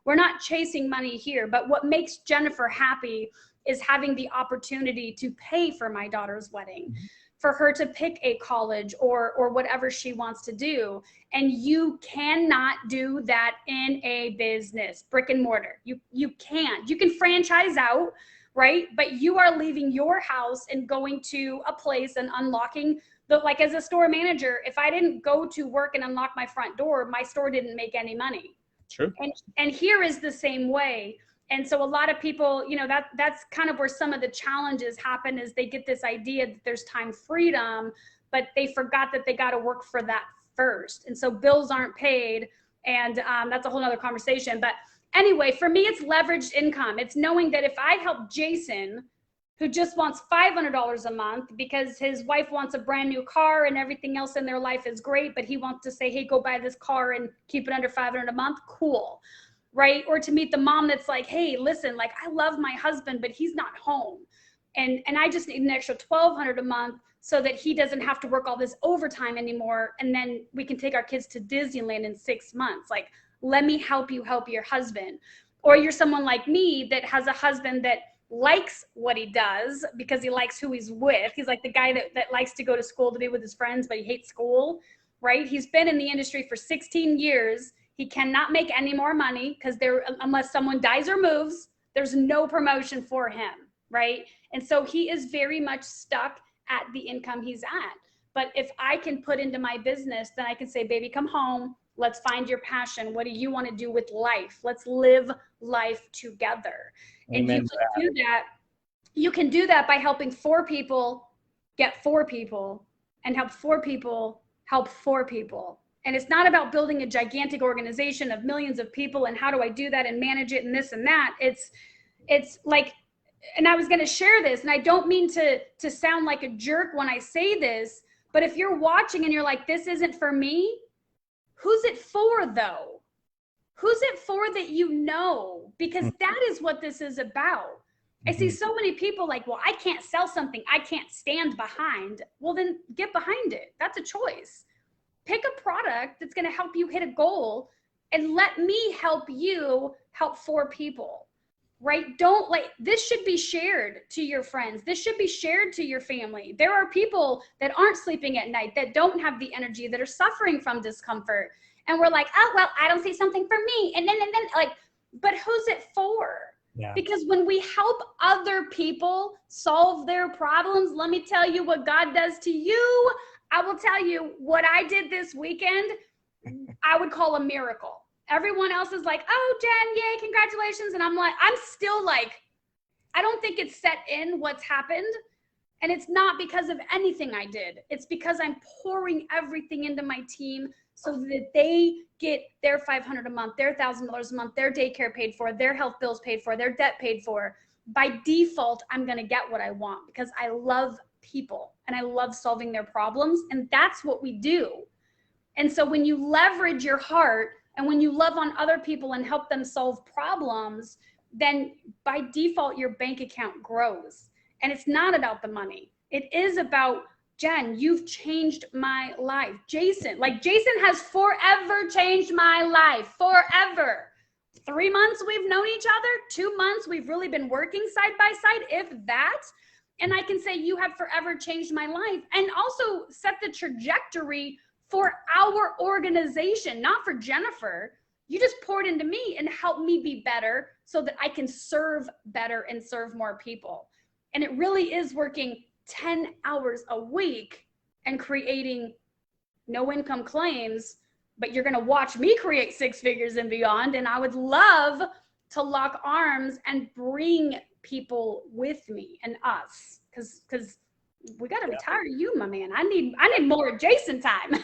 We're not chasing money here, but what makes Jennifer happy is having the opportunity to pay for my daughter's wedding, for her to pick a college or whatever she wants to do. And you cannot do that in a business, brick and mortar. You can't. You can franchise out, right? But you are leaving your house and going to a place and unlocking like as a store manager, if I didn't go to work and unlock my front door, my store didn't make any money. True. And here is the same way. And so a lot of people, you know, that's kind of where some of the challenges happen, is they get this idea that there's time freedom, but they forgot that they got to work for that first. And so bills aren't paid. And that's a whole nother conversation. But anyway, for me, it's leveraged income. It's knowing that if I help Jason, who just wants $500 a month because his wife wants a brand new car and everything else in their life is great, but he wants to say, hey, go buy this car and keep it under $500 a month. Cool. Right? Or to meet the mom that's like, hey, listen, like I love my husband, but he's not home. And I just need an extra $1,200 a month so that he doesn't have to work all this overtime anymore. And then we can take our kids to Disneyland in 6 months. Like, let me help you help your husband. Or you're someone like me that has a husband that likes what he does because he likes who he's with. He's like the guy that likes to go to school to be with his friends, but he hates school, right? He's been in the industry for 16 years. He cannot make any more money because unless someone dies or moves, there's no promotion for him, right? And so he is very much stuck at the income he's at. But if I can put into my business, then I can say, baby, come home. Let's find your passion. What do you want to do with life? Let's live life together. Amen. And you can do that by helping 4 people get 4 people and help 4 people help 4 people. And it's not about building a gigantic organization of millions of people and how do I do that and manage it and this and that. It's like, and I was going to share this, and I don't mean to sound like a jerk when I say this, but if you're watching and you're like, this isn't for me, who's it for though? Who's it for that you know? Because that is what this is about. I see so many people like, well, I can't sell something I can't stand behind. Well, then get behind it. That's a choice. Pick a product that's going to help you hit a goal and let me help you help 4 people, right? Don't like, this should be shared to your friends. This should be shared to your family. There are people that aren't sleeping at night, that don't have the energy, that are suffering from discomfort. And we're like, oh, well, I don't see something for me. And then like, but who's it for? Yeah. Because when we help other people solve their problems, let me tell you what God does to you. I will tell you what I did this weekend, I would call a miracle. Everyone else is like, oh, Jen, yay, congratulations. And I'm still like, I don't think it's set in what's happened. And it's not because of anything I did. It's because I'm pouring everything into my team so that they get their $500 a month, their $1,000 a month, their daycare paid for, their health bills paid for, their debt paid for. By default, I'm going to get what I want because I love people and I love solving their problems. And that's what we do. And so when you leverage your heart and when you love on other people and help them solve problems, then by default, your bank account grows. And it's not about the money. It is about, Jen, you've changed my life. Jason has forever changed my life, forever. 3 months we've known each other, 2 months we've really been working side by side, if that. And I can say you have forever changed my life and also set the trajectory for our organization, not for Jennifer. You just poured into me and helped me be better so that I can serve better and serve more people. And it really is working 10 hours a week and creating no income claims, but you're going to watch me create 6 figures and beyond. And I would love to lock arms and bring people with me and us, because we got to retire you, my man. I need more Jason time.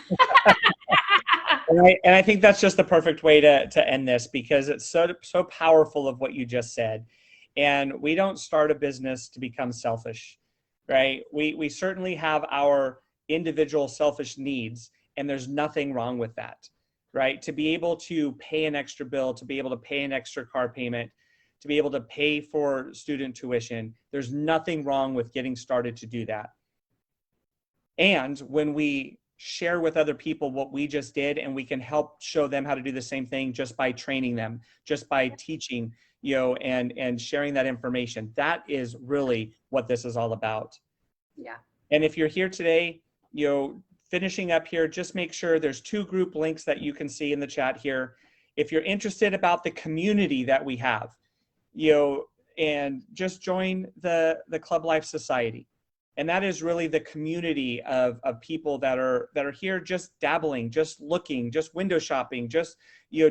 And I think that's just the perfect way to end this, because it's so powerful of what you just said. And we don't start a business to become selfish, right? We certainly have our individual selfish needs, and there's nothing wrong with that, right? To be able to pay an extra bill, to be able to pay an extra car payment, to be able to pay for student tuition, there's nothing wrong with getting started to do that. And when we share with other people what we just did, and we can help show them how to do the same thing just by training them, just by teaching, and sharing that information, that is really what this is all about. Yeah. And if you're here today, finishing up here, just make sure there's 2 group links that you can see in the chat here. If you're interested about the community that we have, and just join the Club Life Society. And that is really the community of people that are here just dabbling, just looking, just window shopping, just,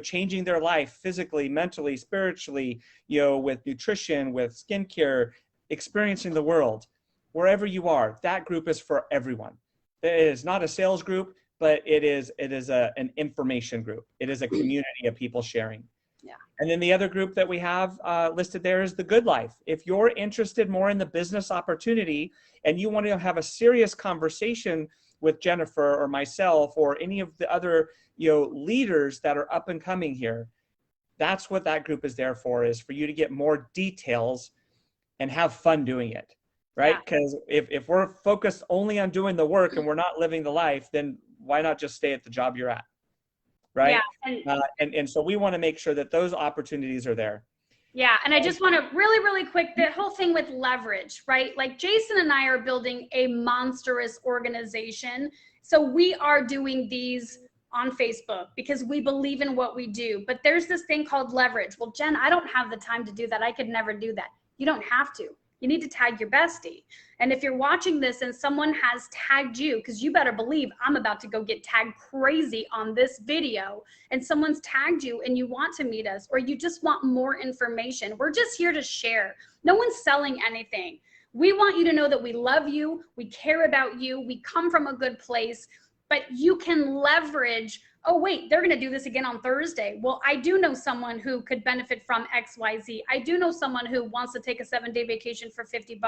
changing their life physically, mentally, spiritually, with nutrition, with skincare, experiencing the world. Wherever you are, that group is for everyone. It is not a sales group, but it is an information group. It is a community of people sharing. Yeah. And then the other group that we have listed there is the Good Life. If you're interested more in the business opportunity and you want to have a serious conversation with Jennifer or myself or any of the other leaders that are up and coming here, that's what that group is there for, is for you to get more details and have fun doing it, right? Because if we're focused only on doing the work and we're not living the life, then why not just stay at the job you're at? Right. Yeah, and so we want to make sure that those opportunities are there. Yeah. And I just want to really quick, the whole thing with leverage, right? Like Jason and I are building a monstrous organization. So we are doing these on Facebook because we believe in what we do. But there's this thing called leverage. Well, Jen, I don't have the time to do that. I could never do that. You don't have to. You need to tag your bestie. And if you're watching this and someone has tagged you, because you better believe I'm about to go get tagged crazy on this video, and someone's tagged you and you want to meet us, or you just want more information, we're just here to share. No one's selling anything. We want you to know that we love you, we care about you, we come from a good place, but you can leverage, oh wait, they're gonna do this again on Thursday. Well, I do know someone who could benefit from XYZ. I do know someone who wants to take a 7-day vacation for $50.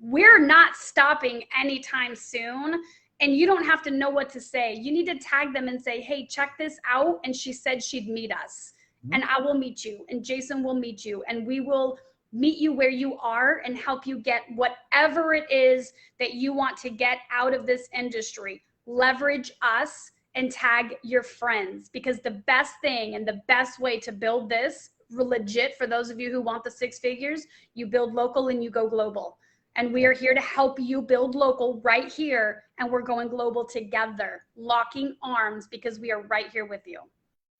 We're not stopping anytime soon, and you don't have to know what to say. You need to tag them and say, hey, check this out. And she said she'd meet us, and I will meet you, and Jason will meet you, and we will meet you where you are and help you get whatever it is that you want to get out of this industry. Leverage us and tag your friends, because the best thing and the best way to build this legit, for those of you who want the 6 figures, you build local and you go global. And we are here to help you build local right here. And we're going global together, locking arms, because we are right here with you.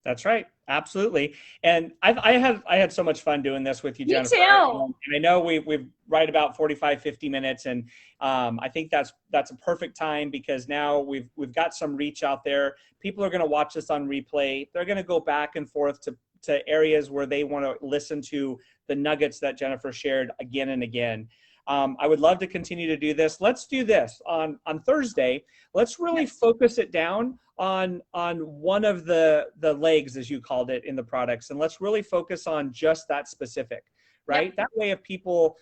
That's right. Absolutely. And I had so much fun doing this with you, Jennifer. Me too. And I know we've right about 45, 50 minutes. And I think that's a perfect time, because now we've got some reach out there. People are going to watch this on replay. They're going to go back and forth to areas where they want to listen to the nuggets that Jennifer shared again and again. I would love to continue to do this. Let's do this on Thursday. Let's really focus it down on one of the legs, as you called it, in the products, and let's really focus on just that specific, right? That way, if people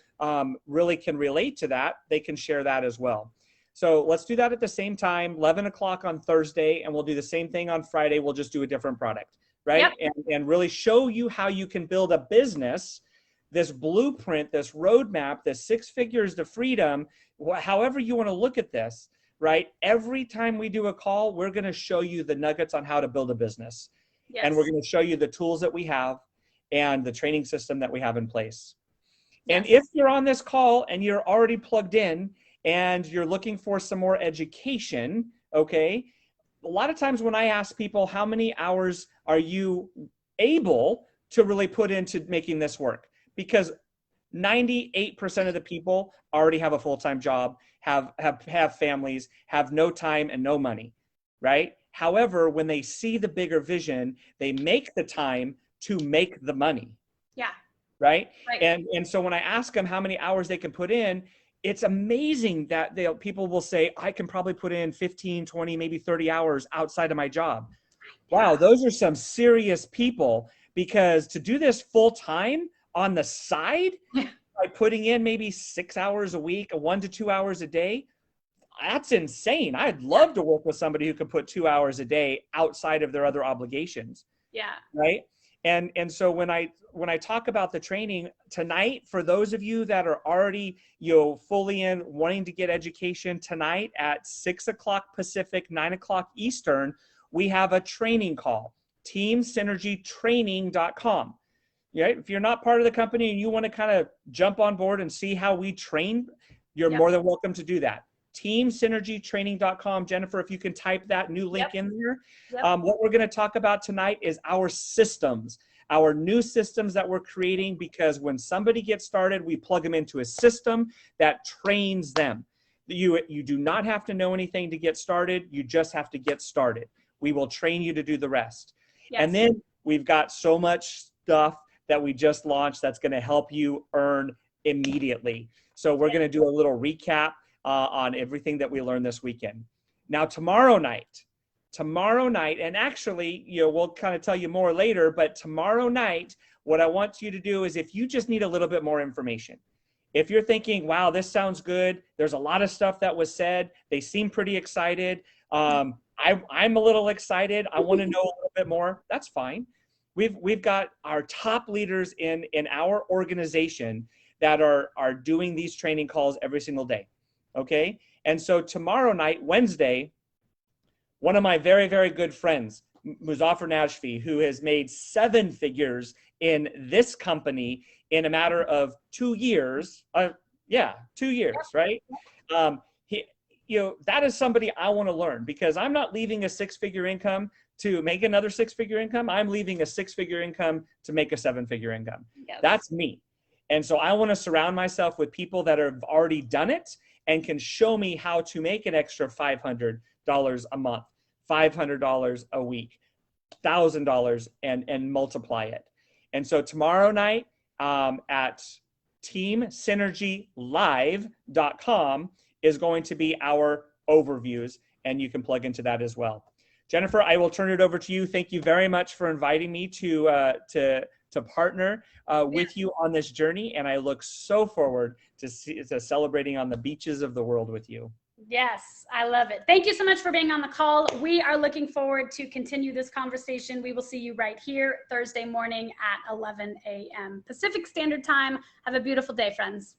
really can relate to that, they can share that as well. So let's do that at the same time, 11 o'clock on Thursday, and we'll do the same thing on Friday. We'll just do a different product, right? And really show you how you can build a business, this blueprint, this roadmap, this 6 figures to freedom, however you want to look at this, right? Every time we do a call, we're going to show you the nuggets on how to build a business. And we're going to show you the tools that we have and the training system that we have in place. And if you're on this call and you're already plugged in and you're looking for some more education, okay, a lot of times when I ask people, how many hours are you able to really put into making this work? Because 98% of the people already have a full-time job, have families, have no time and no money, right? However, when they see the bigger vision, they make the time to make the money. Yeah. Right? And so when I ask them how many hours they can put in, it's amazing that people will say, I can probably put in 15, 20, maybe 30 hours outside of my job. Wow, those are some serious people, because to do this full time on the side, Yeah. by putting in maybe 6 hours a week, 1 to 2 hours a day, that's insane. I'd love to work with somebody who can put 2 hours a day outside of their other obligations. Yeah. Right. And so when I talk about the training tonight, for those of you that are already, fully in wanting to get education, tonight at 6 o'clock Pacific, 9 o'clock Eastern, we have a training call, teamsynergytraining.com. Right? If you're not part of the company and you want to kind of jump on board and see how we train, you're more than welcome to do that. Teamsynergytraining.com. Jennifer, if you can type that new link in there. What we're going to talk about tonight is our systems, our new systems that we're creating, because when somebody gets started, we plug them into a system that trains them. You do not have to know anything to get started. You just have to get started. We will train you to do the rest. And then we've got so much stuff that we just launched that's going to help you earn immediately. So we're going to do a little recap on everything that we learned this weekend. Now, tomorrow night, and actually, we'll kind of tell you more later, but tomorrow night, what I want you to do is, if you just need a little bit more information, if you're thinking, wow, this sounds good, there's a lot of stuff that was said, they seem pretty excited, I'm a little excited, I want to know a little bit more, that's fine. We've got our top leaders in our organization that are doing these training calls every single day. Okay. And so tomorrow night, Wednesday, one of my very, very good friends, Muzaffar Najfi, who has made 7 figures in this company in a matter of 2 years. 2 years, right? That is somebody I want to learn, because I'm not leaving a 6-figure income to make another 6-figure income. I'm leaving a 6-figure income to make a 7-figure income. That's me. And so I want to surround myself with people that have already done it and can show me how to make an extra $500 a month, $500 a week, $1,000, and multiply it. And so tomorrow night at teamsynergylive.com is going to be our overviews, and you can plug into that as well. Jennifer, I will turn it over to you. Thank you very much for inviting me to partner with you on this journey, and I look so forward to celebrating on the beaches of the world with you. Yes, I love it. Thank you so much for being on the call. We are looking forward to continue this conversation. We will see you right here Thursday morning at 11 a.m. Pacific Standard Time. Have a beautiful day, friends.